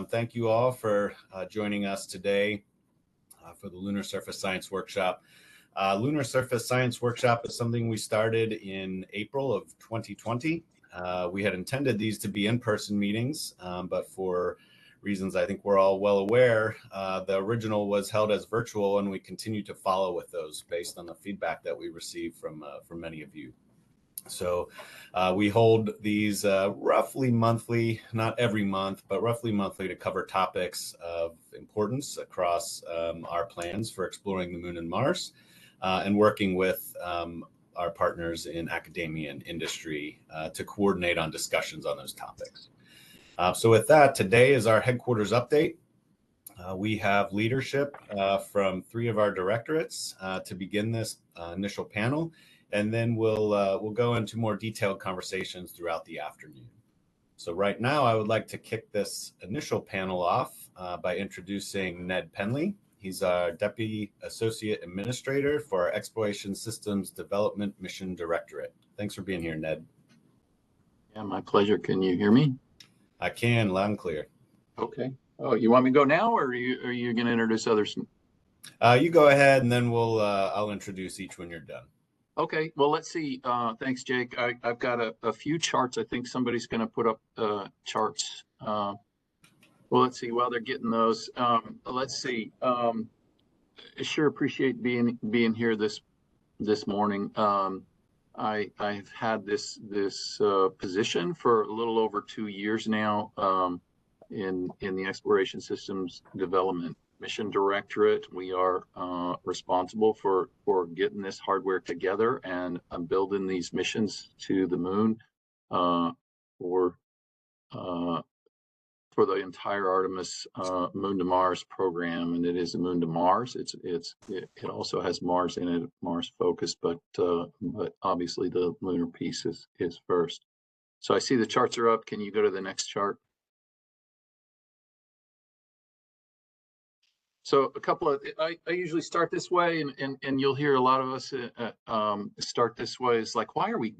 Thank you all for joining us today for the Lunar Surface Science Workshop. Lunar Surface Science Workshop is something we started in April of 2020. We had intended these to be in-person meetings, but for reasons I think we're all well aware, the original was held as virtual, and we continue to follow with those based on the feedback that we received from many of you. So we hold these roughly monthly, not every month, but roughly monthly to cover topics of importance across our plans for exploring the moon and Mars and working with our partners in academia and industry to coordinate on discussions on those topics. So with that, today is our headquarters update. We have leadership from 3 of our directorates to begin this initial panel, and then we'll go into more detailed conversations throughout the afternoon. So right now, I would like to kick this initial panel off by introducing Ned Penley. He's our Deputy Associate Administrator for our Exploration Systems Development Mission Directorate. Thanks for being here, Ned. Yeah, my pleasure. Can you hear me? I can, loud and clear. Okay. Oh, you want me to go now, or are you going to introduce others? You go ahead, and then I'll introduce each when you're done. Okay. Well, let's see. Thanks, Jake. I've got a few charts. I think somebody's going to put up charts. Well, let's see. While they're getting those, let's see. I sure appreciate being here this morning. I've had this position for a little over 2 years now in the Exploration Systems Development Mission Directorate. We are responsible for getting this hardware together and building these missions to the moon for the entire Artemis Moon to Mars program, and it is a Moon to Mars. It also has Mars in it, Mars focus, but obviously the lunar piece is first. So I see the charts are up. Can you go to the next chart? So a couple of, I usually start this way, and you'll hear a lot of us start this way. It's like, why are we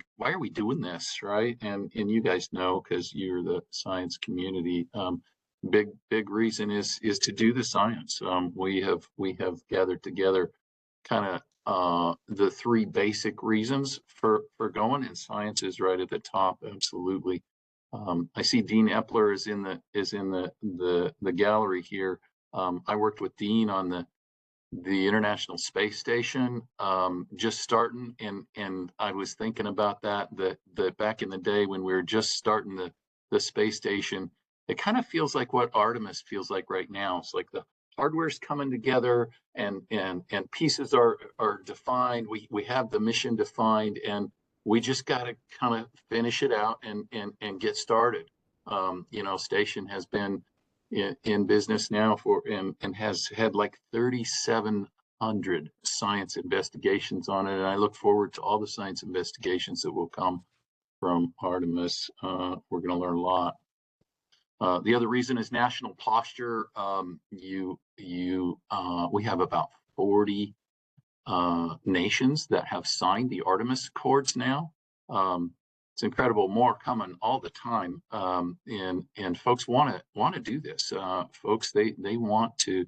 doing this, right? And you guys know, because you're the science community. Big reason is to do the science. We have gathered together kind of the 3 basic reasons for going, and science is right at the top. Absolutely. I see Dean Epler is in the gallery here. I worked with Dean on the International Space Station, just starting, and I was thinking about that back in the day when we were just starting the space station, it kind of feels like what Artemis feels like right now. It's like the hardware's coming together and pieces are defined. We have the mission defined, and we just got to kind of finish it out and get started. Station has been in business now and has had like 3,700 science investigations on it, and I look forward to all the science investigations that will come from Artemis. We're going to learn a lot. The other reason is national posture. We have about 40 nations that have signed the Artemis Accords now. It's incredible, more coming all the time, and folks want to do this. Folks, they want to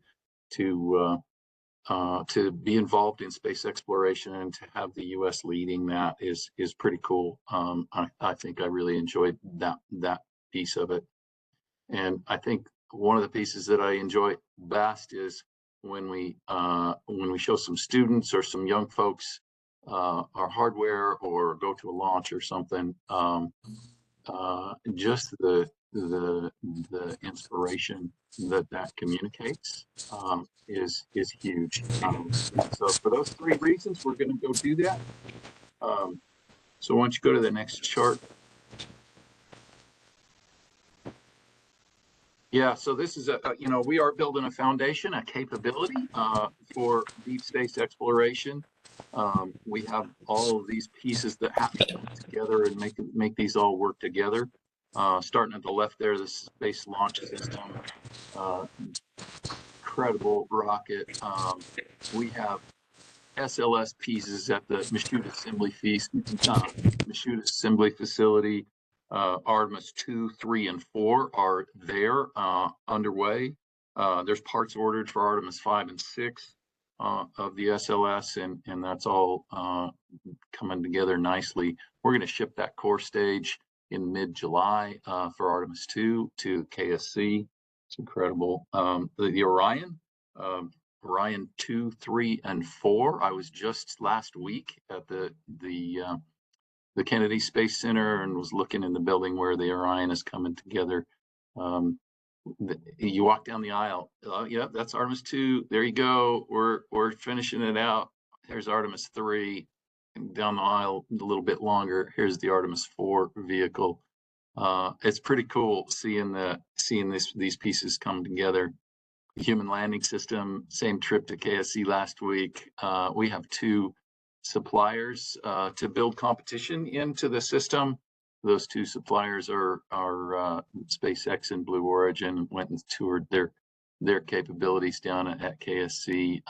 be involved in space exploration, and to have the U.S. leading that is pretty cool. I think I really enjoyed that piece of it, and I think one of the pieces that I enjoy best is when we show some students or some young folks our hardware or go to a launch or something. Just the inspiration that communicates is huge. So for those 3 reasons, we're going to go do that. So why don't you go to the next chart? Yeah, so this is we are building a foundation, a capability for deep space exploration. We have all of these pieces that have to come together and make these all work together. Starting at the left there, the Space Launch System, incredible rocket. We have SLS pieces at the Michoud Assembly Facility. Artemis 2, 3, and 4 are there, underway. There's parts ordered for Artemis 5 and 6 of the SLS, and that's all coming together nicely. We're going to ship that core stage in mid-July for Artemis 2 to KSC. It's incredible. The Orion, Orion 2, 3, and 4. I was just last week at the Kennedy Space Center and was looking in the building where the Orion is coming together. You walk down the aisle. Yep, that's Artemis 2. There you go. We're finishing it out. There's Artemis 3. And down the aisle a little bit longer, here's the Artemis 4 vehicle. It's pretty cool seeing these pieces come together. Human landing system, same trip to KSC last week. We have 2 suppliers to build competition into the system. Those 2 suppliers are SpaceX and Blue Origin. Went and toured their capabilities down at KSC,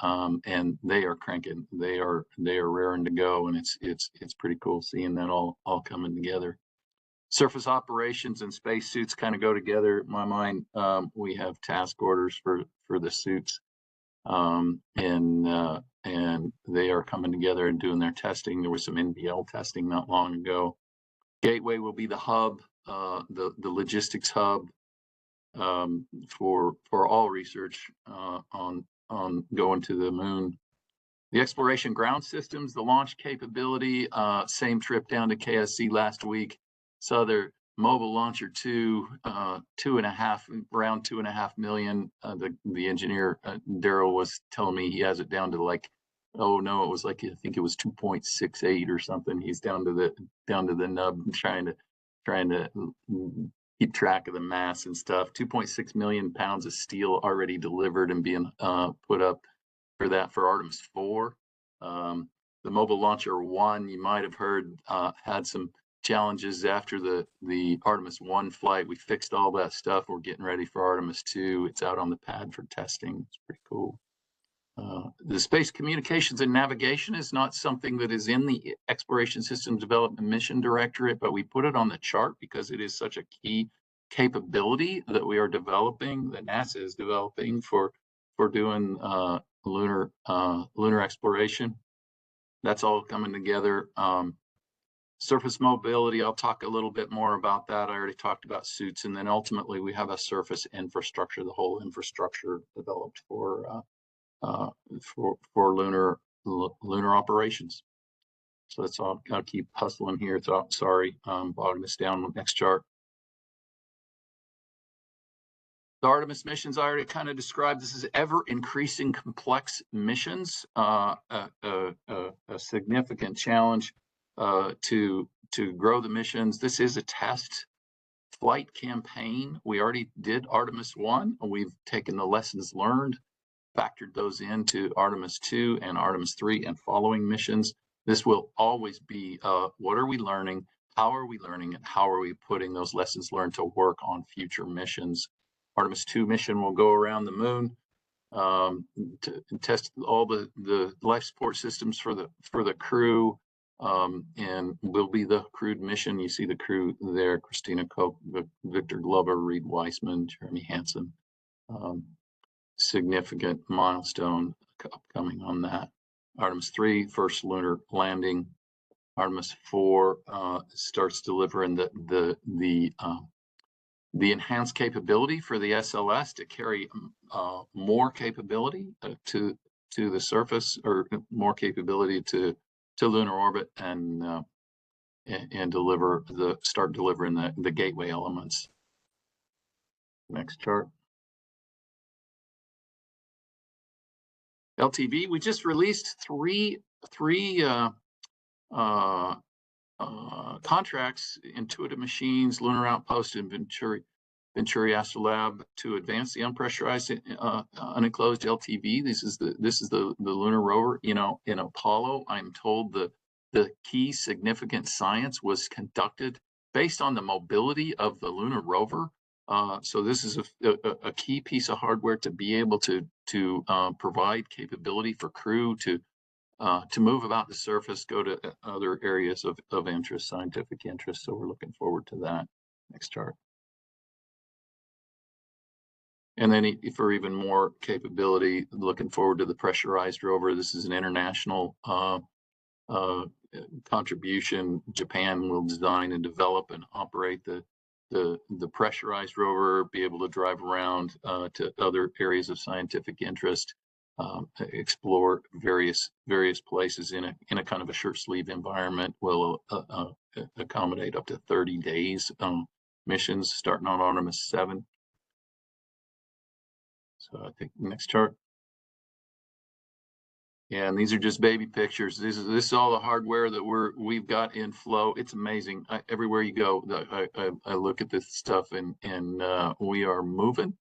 and they are cranking. They are raring to go, and it's pretty cool seeing that all coming together. Surface operations and spacesuits kind of go together in my mind. We have task orders for the suits, and they are coming together and doing their testing. There was some NBL testing not long ago. Gateway will be the hub, the logistics hub for all research on going to the moon. The exploration ground systems, the launch capability, same trip down to KSC last week. Saw their mobile launcher 2, around 2.5 million. The engineer Daryl was telling me he has it down to like, oh no, it was like, I think it was 2.68 or something. He's down to the nub, trying to keep track of the mass and stuff. 2.6 million pounds of steel already delivered and being put up for that for Artemis 4. The mobile launcher 1, you might have heard, had some challenges after the Artemis 1 flight. We fixed all that stuff. We're getting ready for Artemis 2. It's out on the pad for testing. It's pretty cool. The Space Communications and Navigation is not something that is in the Exploration Systems Development Mission Directorate, but we put it on the chart because it is such a key capability that we are developing, that NASA is developing for doing lunar exploration. That's all coming together. Surface mobility, I'll talk a little bit more about that. I already talked about suits, and then ultimately we have a surface infrastructure, the whole infrastructure developed for lunar operations. So that's all. I'll keep hustling here. Sorry, bogging us down. Next chart. The Artemis missions I already kind of described. This is ever increasing complex missions, a significant challenge to grow the missions. This is a test flight campaign. We already did Artemis 1. We've taken the lessons learned, factored those into Artemis 2 and Artemis 3 and following missions. This will always be what are we learning, how are we learning, and how are we putting those lessons learned to work on future missions. Artemis 2 mission will go around the moon to test all the life support systems for the crew, and will be the crewed mission. You see the crew there: Christina Koch, Victor Glover, Reed Weissman, Jeremy Hansen. Significant milestone upcoming on that. Artemis 3, first lunar landing. Artemis 4 starts delivering the enhanced capability for the SLS to carry more capability to the surface, or more capability to lunar orbit, and start delivering the gateway elements. Next chart. LTV, we just released three contracts: Intuitive Machines, Lunar Outpost, and Venturi Astrolab, to advance the unpressurized unenclosed LTV. This is the lunar rover. You know, in Apollo, I'm told the key significant science was conducted based on the mobility of the lunar rover. So this is a key piece of hardware to be able to provide capability for crew to move about the surface, go to other areas of interest, scientific interest. So we're looking forward to that. Next chart. And then for even more capability, looking forward to the pressurized rover. This is an international contribution. Japan will design and develop and operate the pressurized rover, be able to drive around to other areas of scientific interest, explore various places in a kind of a shirt sleeve environment. Will accommodate up to 30 days missions starting on Artemis 7. So I think next chart. Yeah, and these are just baby pictures. This is all the hardware that we've got in flow. It's amazing. Everywhere you go, I look at this stuff and we are moving,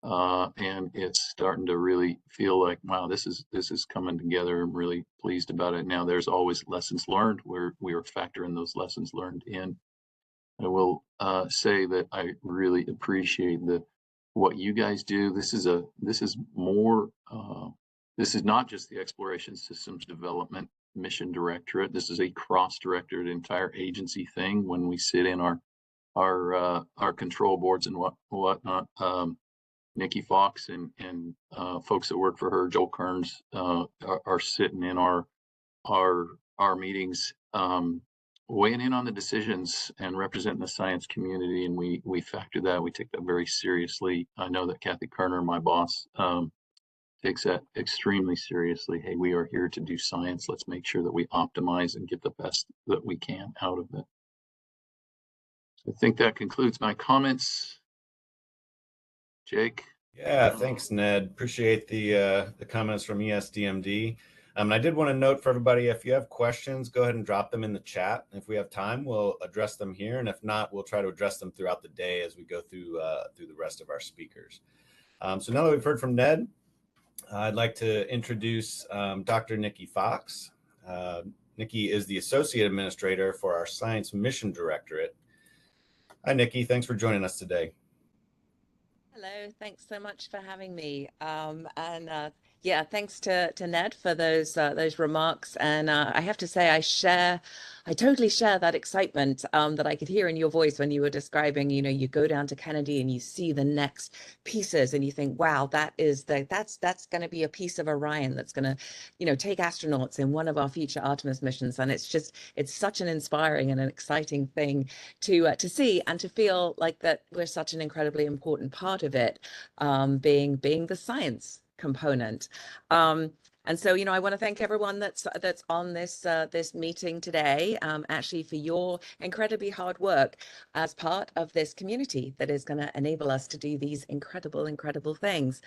and it's starting to really feel like, wow, this is coming together. I'm really pleased about it. Now, there's always lessons learned where we are factoring those lessons learned in. I will say that I really appreciate what you guys do. This is more. This is not just the Exploration Systems Development Mission Directorate. This is a cross-directorate, entire agency thing. When we sit in our control boards and whatnot, Nicky Fox and folks that work for her, Joel Kearns, are sitting in our meetings, weighing in on the decisions and representing the science community, and we factor that. We take that very seriously. I know that Kathy Kerner, my boss, takes that extremely seriously. Hey, we are here to do science. Let's make sure that we optimize and get the best that we can out of it. So I think that concludes my comments. Jake? Yeah, thanks, Ned. Appreciate the comments from ESDMD. I did want to note for everybody, if you have questions, go ahead and drop them in the chat. If we have time, we'll address them here, and if not, we'll try to address them throughout the day as we go through the rest of our speakers. So now that we've heard from Ned, I'd like to introduce Dr. Nicky Fox. Nicky is the Associate Administrator for our Science Mission Directorate. Hi, Nicky. Thanks for joining us today. Hello, thanks so much for having me. Yeah, thanks to Ned for those remarks. And I have to say, I totally share that excitement that I could hear in your voice when you were describing, you go down to Kennedy and you see the next pieces and you think, wow, that's going to be a piece of Orion that's going to, take astronauts in one of our future Artemis missions. And it's such an inspiring and an exciting thing to see and to feel like that we're such an incredibly important part of it, being the science component. And so, I want to thank everyone that's on this meeting today, actually for your incredibly hard work as part of this community that is going to enable us to do these incredible things.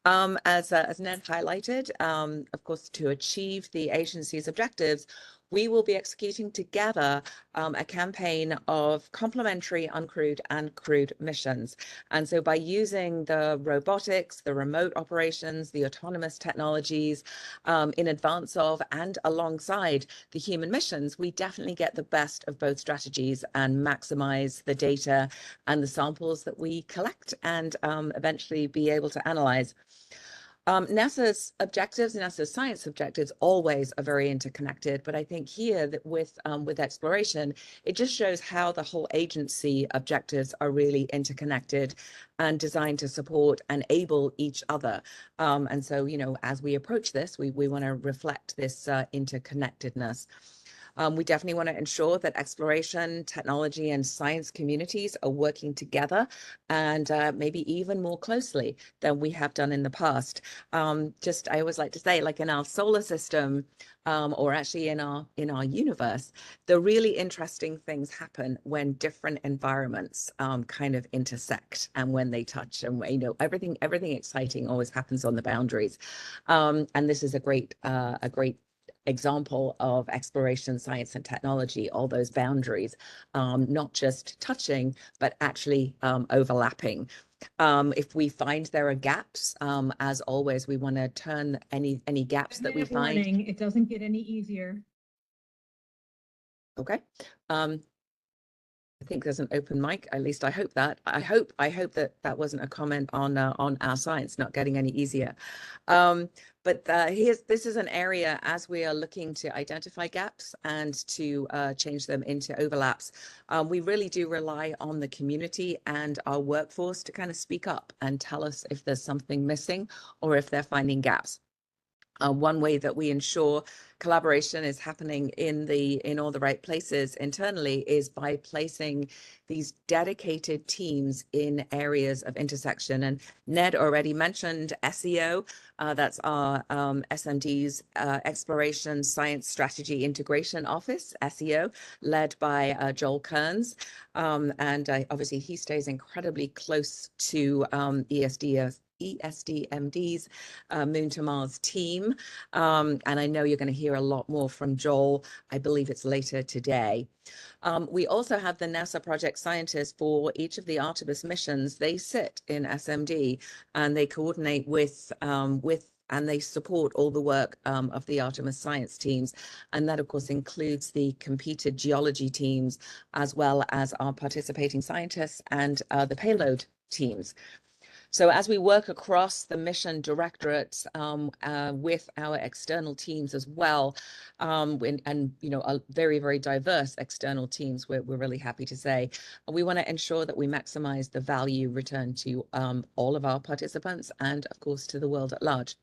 As Ned highlighted, of course, to achieve the agency's objectives, we will be executing together a campaign of complementary uncrewed and crewed missions. And so by using the robotics, the remote operations, the autonomous technologies in advance of and alongside the human missions, we definitely get the best of both strategies and maximize the data and the samples that we collect and eventually be able to analyze. NASA's objectives, NASA's science objectives always are very interconnected, but I think here that with exploration, it just shows how the whole agency objectives are really interconnected and designed to support and enable each other. And so, as we approach this, we want to reflect this interconnectedness. We definitely want to ensure that exploration, technology, and science communities are working together and maybe even more closely than we have done in the past. I always like to say, like in our solar system, or actually in our universe, the really interesting things happen when different environments kind of intersect and when they touch, and everything exciting always happens on the boundaries. And this is a great example of exploration, science, and technology, all those boundaries, not just touching, but actually overlapping. If we find there are gaps, as always, we want to turn any gaps that we find. Warning, it doesn't get any easier. Okay. I think there's an open mic. At least I hope that. I hope that that wasn't a comment on our science not getting any easier. But this is an area as we are looking to identify gaps and to change them into overlaps. We really do rely on the community and our workforce to kind of speak up and tell us if there's something missing or if they're finding gaps. One way that we ensure collaboration is happening in all the right places internally is by placing these dedicated teams in areas of intersection. And Ned already mentioned SEO. That's our SMD's Exploration Science Strategy Integration Office, SEO, led by Joel Kearns. And obviously he stays incredibly close to ESDMD's Moon to Mars team. And I know you're going to hear a lot more from Joel. I believe it's later today. We also have the NASA project scientists for each of the Artemis missions. They sit in SMD and they coordinate with and they support all the work of the Artemis science teams. And that, of course, includes the competed geology teams, as well as our participating scientists and the payload teams. So as we work across the mission directorates with our external teams as well, and a very, very diverse external teams, we're really happy to say, we want to ensure that we maximize the value returned to all of our participants and, of course, to the world at large.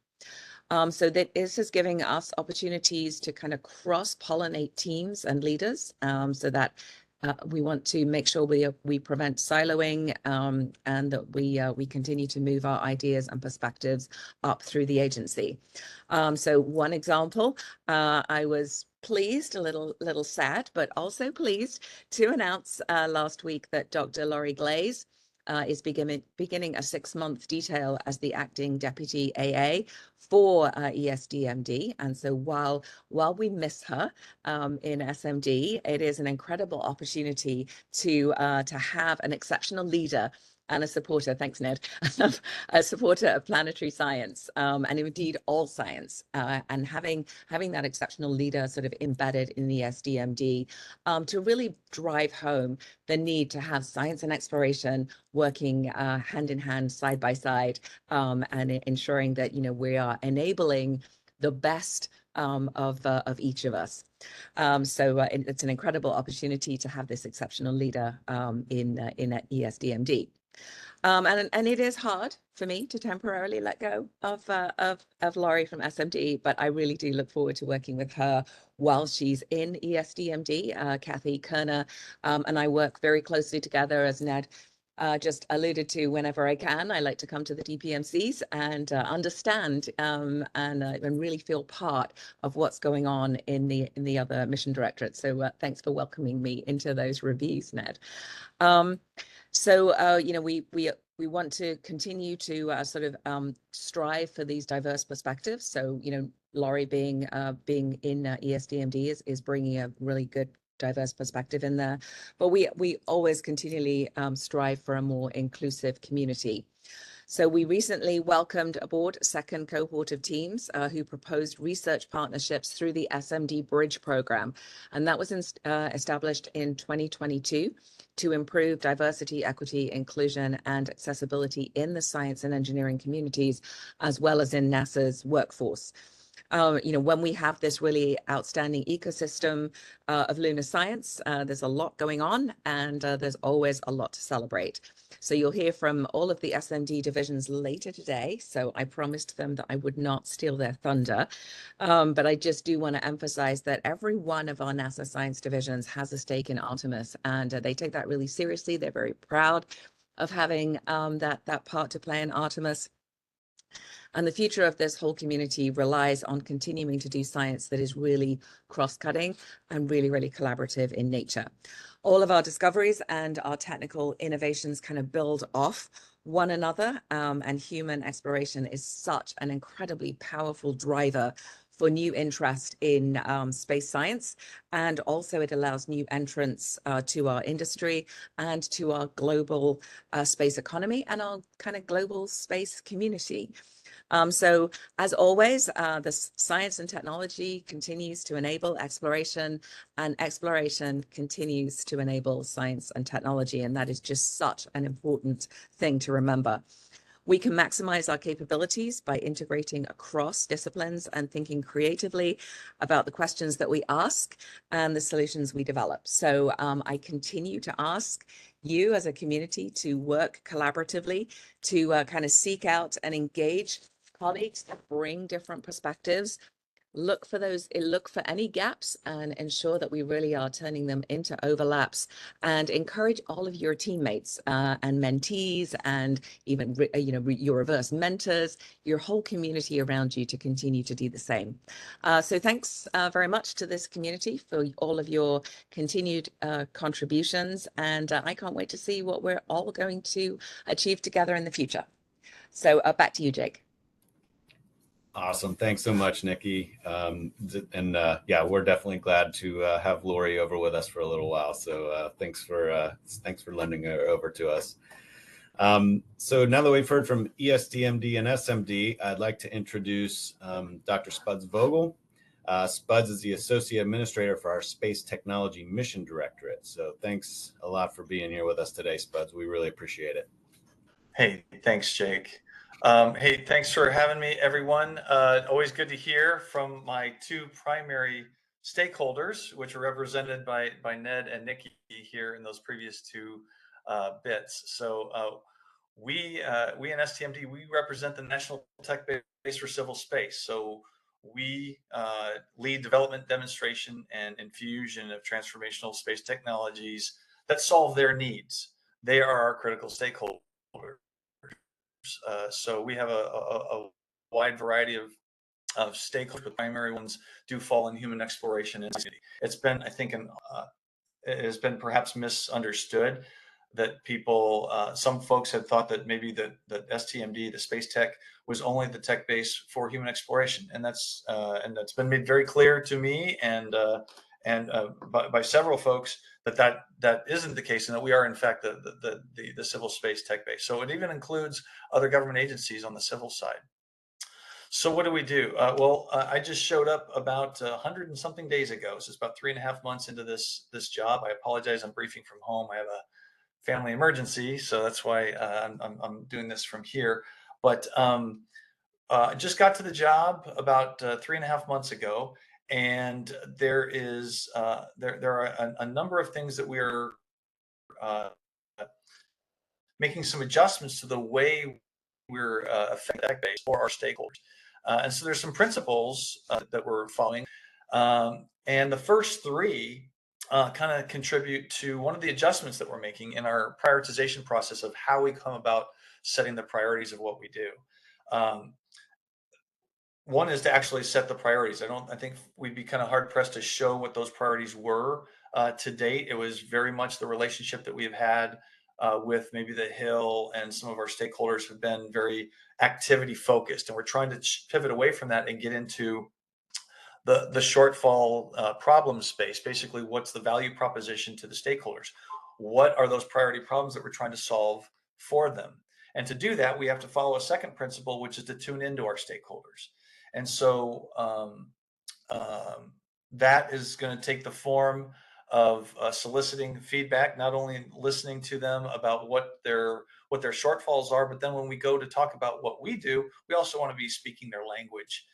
So that this is giving us opportunities to kind of cross-pollinate teams and leaders so that we want to make sure we prevent siloing and that we continue to move our ideas and perspectives up through the agency. So one example, I was pleased, a little sad, but also pleased to announce last week that Dr. Laurie Glaze is beginning a 6-month detail as the acting deputy AA for ESDMD. And so while we miss her in SMD, it is an incredible opportunity to have an exceptional leader and a supporter, thanks Ned, a supporter of planetary science and indeed all science, and having that exceptional leader sort of embedded in the SDMD to really drive home the need to have science and exploration working hand in hand, side by side, and ensuring that we are enabling the best of each of us. So it's an incredible opportunity to have this exceptional leader in ESDMD. And it is hard for me to temporarily let go of Laurie from SMD, but I really do look forward to working with her while she's in ESDMD. Kathy Kerner and I work very closely together, as Ned just alluded to. Whenever I can, I like to come to the DPMCs and understand and really feel part of what's going on in the other mission directorates. So thanks for welcoming me into those reviews, Ned. So we want to continue to sort of strive for these diverse perspectives. So Laurie being in ESDMD is bringing a really good diverse perspective in there, but we always continually strive for a more inclusive community. So we recently welcomed aboard a second cohort of teams who proposed research partnerships through the SMD Bridge program. And that was established in 2022 to improve diversity, equity, inclusion, and accessibility in the science and engineering communities, as well as in NASA's workforce. When we have this really outstanding ecosystem of lunar science, there's a lot going on and there's always a lot to celebrate. So you'll hear from all of the SMD divisions later today. So I promised them that I would not steal their thunder. But I just do want to emphasize that every one of our NASA science divisions has a stake in Artemis, and they take that really seriously. They're very proud of having that part to play in Artemis. And the future of this whole community relies on continuing to do science that is really cross-cutting and really, really collaborative in nature. All of our discoveries and our technical innovations kind of build off one another, and human exploration is such an incredibly powerful driver for new interest in space science, and also it allows new entrants to our industry and to our global space economy and our kind of global space community. So as always, the science and technology continues to enable exploration, and exploration continues to enable science and technology. And that is just such an important thing to remember. We can maximize our capabilities by integrating across disciplines and thinking creatively about the questions that we ask and the solutions we develop. So I continue to ask you as a community to work collaboratively to kind of seek out and engage colleagues that bring different perspectives. Look for any gaps and ensure that we really are turning them into overlaps, and encourage all of your teammates and mentees and even your reverse mentors, your whole community around you to continue to do the same. So thanks very much to this community for all of your continued contributions, and I can't wait to see what we're all going to achieve together in the future. So back to you, Jake. Awesome. Thanks so much, Nikki. Yeah, we're definitely glad to have Lori over with us for a little while. So thanks for lending her over to us. So now that we've heard from ESTMD and SMD, I'd like to introduce Dr. Spuds Vogel. Spuds is the Associate Administrator for our Space Technology Mission Directorate. So thanks a lot for being here with us today, Spuds. We really appreciate it. Hey, thanks, Jake. Hey, thanks for having me, everyone. Always good to hear from my two primary stakeholders, which are represented by Ned and Nicky here in those previous two bits. So we in STMD, we represent the National Tech Base for Civil Space. So we lead development, demonstration, and infusion of transformational space technologies that solve their needs. They are our critical stakeholders. So we have a wide variety of stakeholders. The primary ones do fall in human exploration and safety. It's been, I think, it has been perhaps misunderstood that people, some folks had thought that maybe that STMD, the space tech, was only the tech base for human exploration, and that's been made very clear to me and by several folks that isn't the case, and that we are in fact the civil space tech base. So it even includes other government agencies on the civil side. So what do we do? Well, I just showed up about 100 and something days ago. So it's about 3.5 months into this job. I apologize. I'm briefing from home. I have a family emergency, so that's why I'm doing this from here. But I just got to the job about 3.5 months ago. And there are a number of things that we are making some adjustments to the way we're affecting tech base for our stakeholders. And so there's some principles that we're following. And the first three kind of contribute to one of the adjustments that we're making in our prioritization process of how we come about setting the priorities of what we do. One is to actually set the priorities. I think we'd be kind of hard pressed to show what those priorities were to date. It was very much the relationship that we have had with maybe the Hill, and some of our stakeholders have been very activity focused, and we're trying to pivot away from that and get into the shortfall problem space. Basically, what's the value proposition to the stakeholders? What are those priority problems that we're trying to solve for them? And to do that, we have to follow a second principle, which is to tune into our stakeholders. And so that is going to take the form of soliciting feedback, not only listening to them about what their shortfalls are, but then when we go to talk about what we do, we also want to be speaking their language.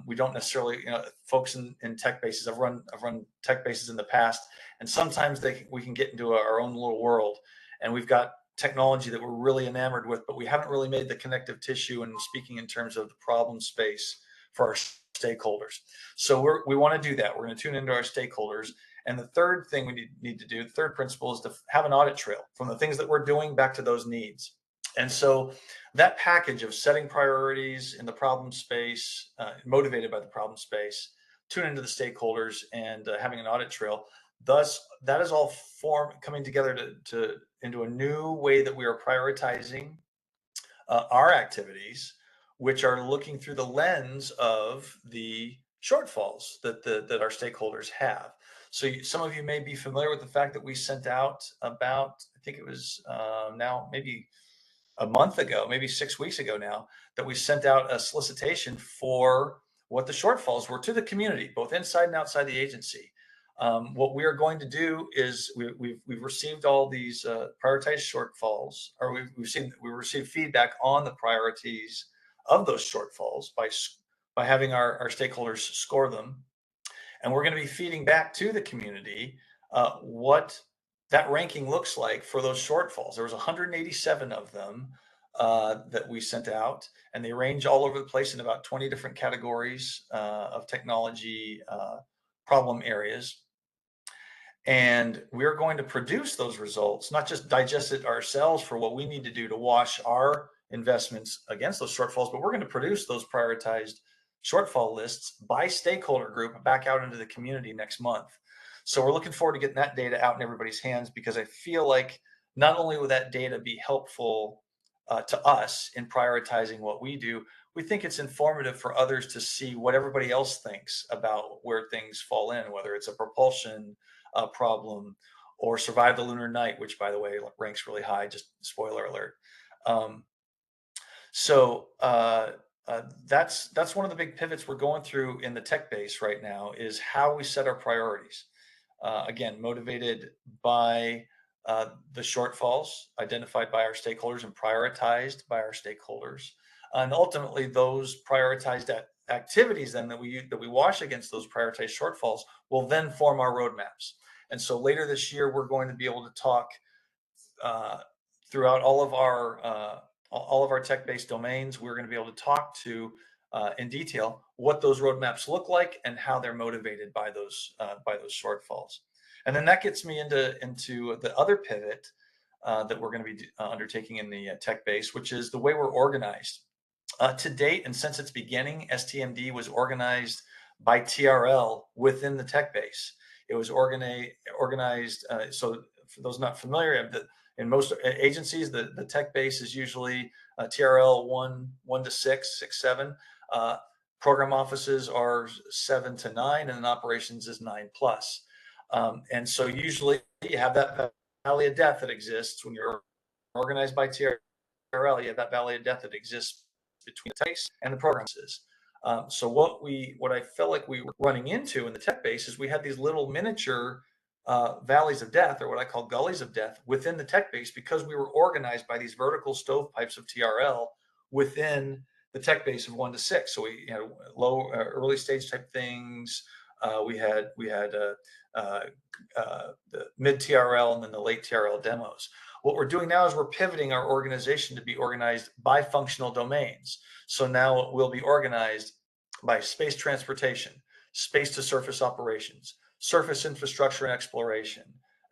We don't necessarily, folks in tech bases, I've run tech bases in the past, and sometimes we can get into our own little world, and we've got technology that we're really enamored with, but we haven't really made the connective tissue and speaking in terms of the problem space for our stakeholders. So we want to do that. We're going to tune into our stakeholders. And the third thing we need to do, the third principle, is to have an audit trail from the things that we're doing back to those needs. And so that package of setting priorities in the problem space, motivated by the problem space, tune into the stakeholders, and having an audit trail, thus that is all coming together into a new way that we are prioritizing our activities, which are looking through the lens of the shortfalls that our stakeholders have. So some of you may be familiar with the fact that we sent out about, I think it was now maybe a month ago, maybe 6 weeks ago now, that we sent out a solicitation for what the shortfalls were to the community, both inside and outside the agency. What we are going to do is we've received all these prioritized shortfalls, or we received feedback on the priorities of those shortfalls by having our stakeholders score them, and we're going to be feeding back to the community what that ranking looks like for those shortfalls. There was 187 of them that we sent out, and they range all over the place in about 20 different categories of technology problem areas. And we're going to produce those results, not just digest it ourselves for what we need to do to wash our investments against those shortfalls, but we're going to produce those prioritized shortfall lists by stakeholder group back out into the community next month. So we're looking forward to getting that data out in everybody's hands, because I feel like not only will that data be helpful to us in prioritizing what we do, we think it's informative for others to see what everybody else thinks about where things fall in, whether it's a propulsion problem or survive the lunar night, which, by the way, ranks really high, just spoiler alert. That's one of the big pivots we're going through in the tech base right now, is how we set our priorities. Again, motivated by the shortfalls identified by our stakeholders and prioritized by our stakeholders, and ultimately those prioritized activities then that we wash against those prioritized shortfalls will then form our roadmaps. And so later this year, we're going to be able to talk throughout all of our tech-based domains. We're going to be able to talk to in detail what those roadmaps look like and how they're motivated by those shortfalls. And then that gets me into the other pivot that we're going to be undertaking in the tech base, which is the way we're organized. To date, and since its beginning, STMD was organized by TRL within the tech base. It was organized. So for those not familiar, in most agencies, the tech base is usually TRL 1 to 6, 7. Program offices are 7 to 9, and then operations is 9 plus. And so usually you have that valley of death that exists when you're organized by TRL. You have that valley of death that exists between the tech base and the programs. So what I felt like we were running into in the tech base is we had these little miniature valleys of death, or what I call gullies of death, within the tech base, because we were organized by these vertical stovepipes of TRL within the tech base of 1 to 6. So we had low, early stage type things. We had the mid TRL and then the late TRL demos. What we're doing now is we're pivoting our organization to be organized by functional domains. So now we'll be organized by space transportation, space to surface operations, surface infrastructure and exploration,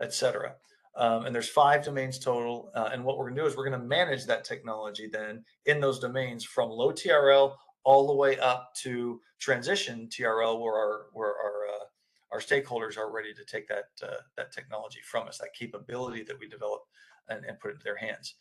et cetera. And there's 5 domains total. And what we're going to do is we're going to manage that technology then in those domains from low TRL all the way up to transition TRL, where our stakeholders are ready to take that technology from us, that capability that we develop, and put it into their hands.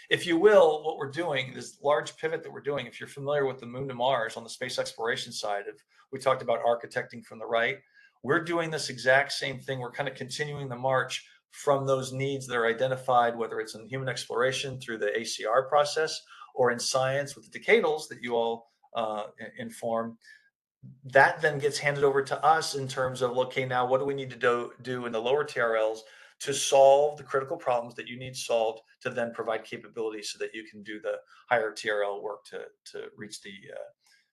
If you will, what we're doing, this large pivot that we're doing, if you're familiar with the Moon to Mars on the space exploration side, we talked about architecting from the right. We're doing this exact same thing. We're kind of continuing the march from those needs that are identified, whether it's in human exploration through the ACR process or in science with the decadals that you all inform. That then gets handed over to us in terms of, okay, now what do we need to do in the lower TRLs to solve the critical problems that you need solved, to then provide capabilities so that you can do the higher TRL work to reach to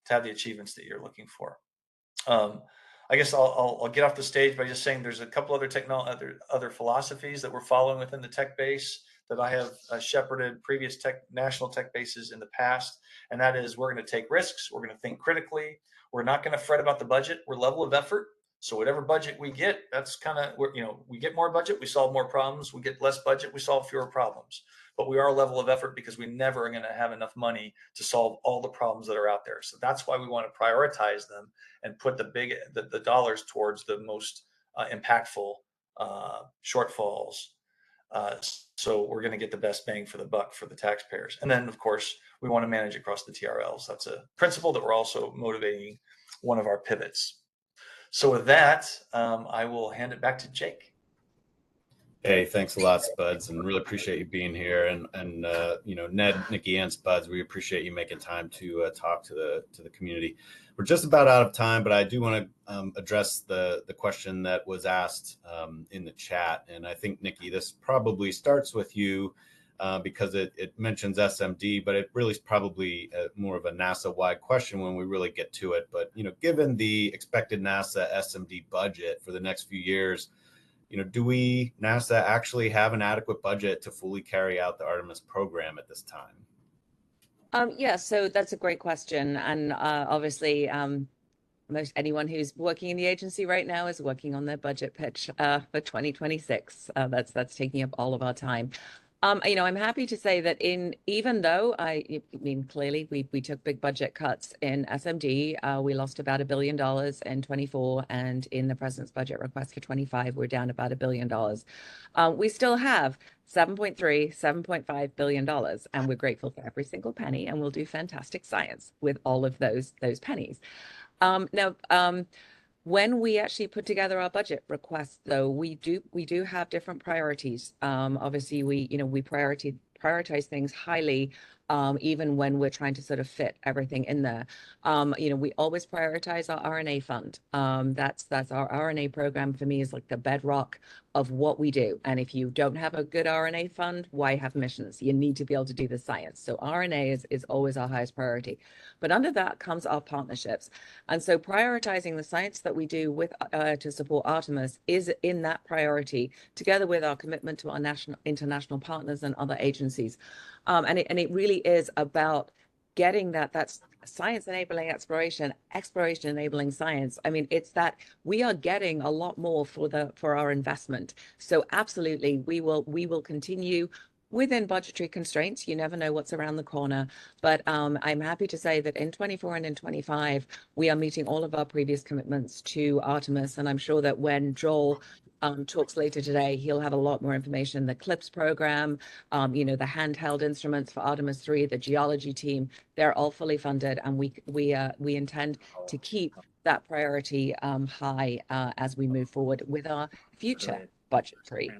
have the achievements that you're looking for. I guess I'll get off the stage by just saying there's a couple other philosophies that we're following within the tech base that I have shepherded previous national tech bases in the past, and that is, we're going to take risks, we're going to think critically, we're not going to fret about the budget, we're level of effort. So whatever budget we get, that's kind of, we get more budget, we solve more problems. We get less budget, we solve fewer problems. But we are a level of effort because we never are going to have enough money to solve all the problems that are out there. So that's why we want to prioritize them and put the dollars towards the most impactful shortfalls So we're going to get the best bang for the buck for the taxpayers. And then, of course, we want to manage across the TRLs. That's a principle that we're also motivating one of our pivots. So with that, I will hand it back to Jake. Hey, thanks a lot, Spuds, and really appreciate you being here. And you know, Ned, Nicky, and Spuds, we appreciate you making time to talk to the community. We're just about out of time, but I do want to address the question that was asked in the chat. And I think, Nicky, this probably starts with you because it mentions SMD, but it really is probably more of a NASA-wide question when we really get to it. But you know, given the expected NASA SMD budget for the next few years, you know, do NASA actually have an adequate budget to fully carry out the Artemis program at this time? Yeah, so that's a great question. And obviously, most anyone who's working in the agency right now is working on their budget pitch for 2026. That's taking up all of our time. You know, I'm happy to say that even though I mean, clearly we took big budget cuts in SMD, we lost about $1 billion in 24, and in the president's budget request for 25, we're down about $1 billion. We still have $7.5 billion, and we're grateful for every single penny, and we'll do fantastic science with all of those pennies. Now, when we actually put together our budget request, though, we do have different priorities. Obviously, we prioritize things highly, even when we're trying to sort of fit everything in there. You know, we always prioritize our RNA fund. That's our RNA program. For me, is like the bedrock of what we do. And if you don't have a good RNA fund, why have missions? You need to be able to do the science. So RNA is always our highest priority. But under that comes our partnerships. And so prioritizing the science that we do with to support Artemis is in that priority, together with our commitment to our international partners and other agencies. And it really is about getting that's science enabling exploration enabling science. I mean, it's that we are getting a lot more for our investment. So absolutely, we will continue within budgetary constraints. You never know what's around the corner, but I'm happy to say that in 24 and in 25, we are meeting all of our previous commitments to Artemis. And I'm sure that when Joel talks later today, he'll have a lot more information. The CLIPS program, you know, the handheld instruments for Artemis 3, the geology team, they're all fully funded, and we intend to keep that priority high as we move forward with our future budgetary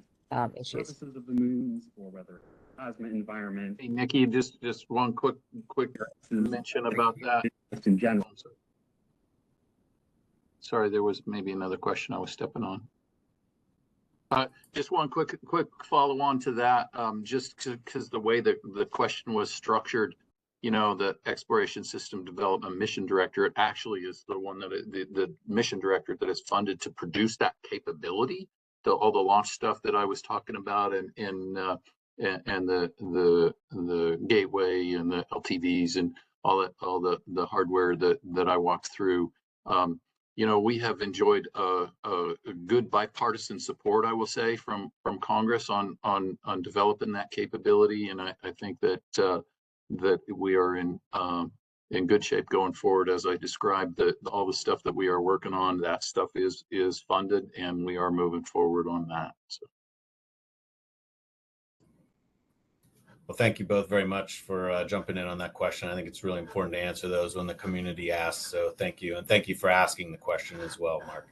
issues. Surfaces of the moons, or whether plasma environment. Hey, Nicky, just one quick mention about that. Just in general. Sorry, there was maybe another question I was stepping on. Just one quick follow on to that, just because the way that the question was structured, you know, the Exploration System Development Mission Director, it actually is the one that the mission director that is funded to produce that capability, all the launch stuff that I was talking about, and the gateway and the LTVs and all the hardware that I walked through. You know, we have enjoyed a good bipartisan support, I will say, from Congress on developing that capability, and I think that that we are in good shape going forward. As I described, all the stuff that we are working on, that stuff is funded, and we are moving forward on that. So. Well, thank you both very much for jumping in on that question. I think it's really important to answer those when the community asks. So thank you. And thank you for asking the question as well, Mark.